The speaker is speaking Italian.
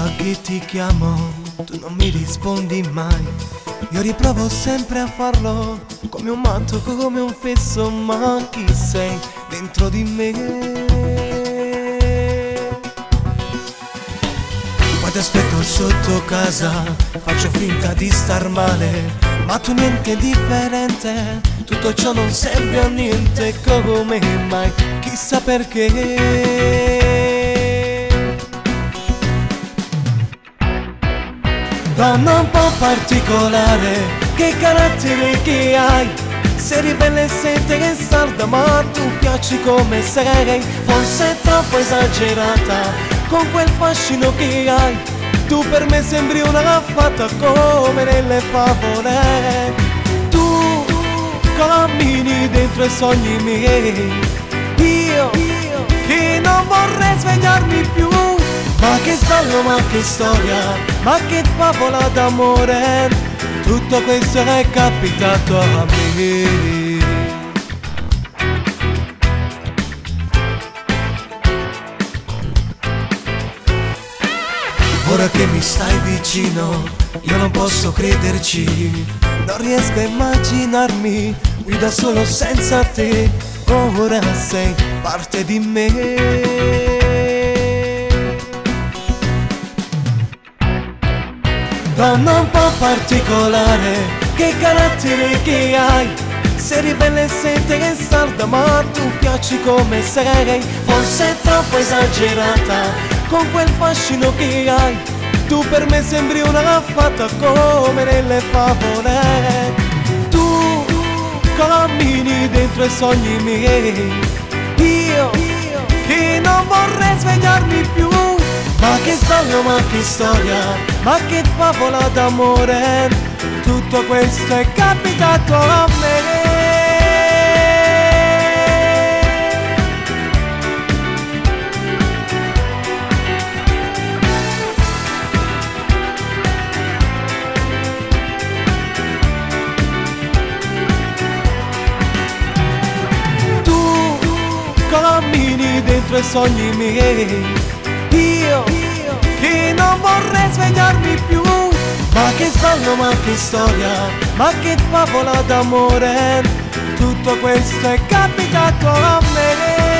volta che ti chiamo, tu non mi rispondi mai. Io riprovo sempre a farlo, come un matto, come un fesso, ma chi sei dentro di me? Poi ti aspetto sotto casa, faccio finta di star male, ma tu niente differente, tutto ciò non serve a niente, come mai, chissà perché. Donna un po' particolare, che carattere che hai, sei ribelle e sei testarda, ma tu piaci come sei, forse troppo esagerata, con quel fascino che hai, tu per me sembri una fatta come nelle favole, tu cammini dentro i sogni miei, io che non vorrei svegliarmi più. Ma che stallo, ma che storia, ma che favola d'amore, tutto questo è capitato a me. Ora che mi stai vicino, io non posso crederci, non riesco a immaginarmi qui da solo senza te, ora sei parte di me. Donna un po' particolare, che carattere che hai, sei ribelle e sei testarda, ma tu piaci come sei, forse troppo esagerata, con quel fascino che hai, tu per me sembri una fatta come nelle favole, tu cammini dentro i sogni miei, io che non vorrei svegliarmi più. Ma che stallo, ma che storia, ma che favola d'amore, tutto questo è capitato a me. Tu cammini dentro i sogni miei, io che non vorrei svegliarmi più. Ma che sballo, ma che storia, ma che favola d'amore, tutto questo è capitato a me.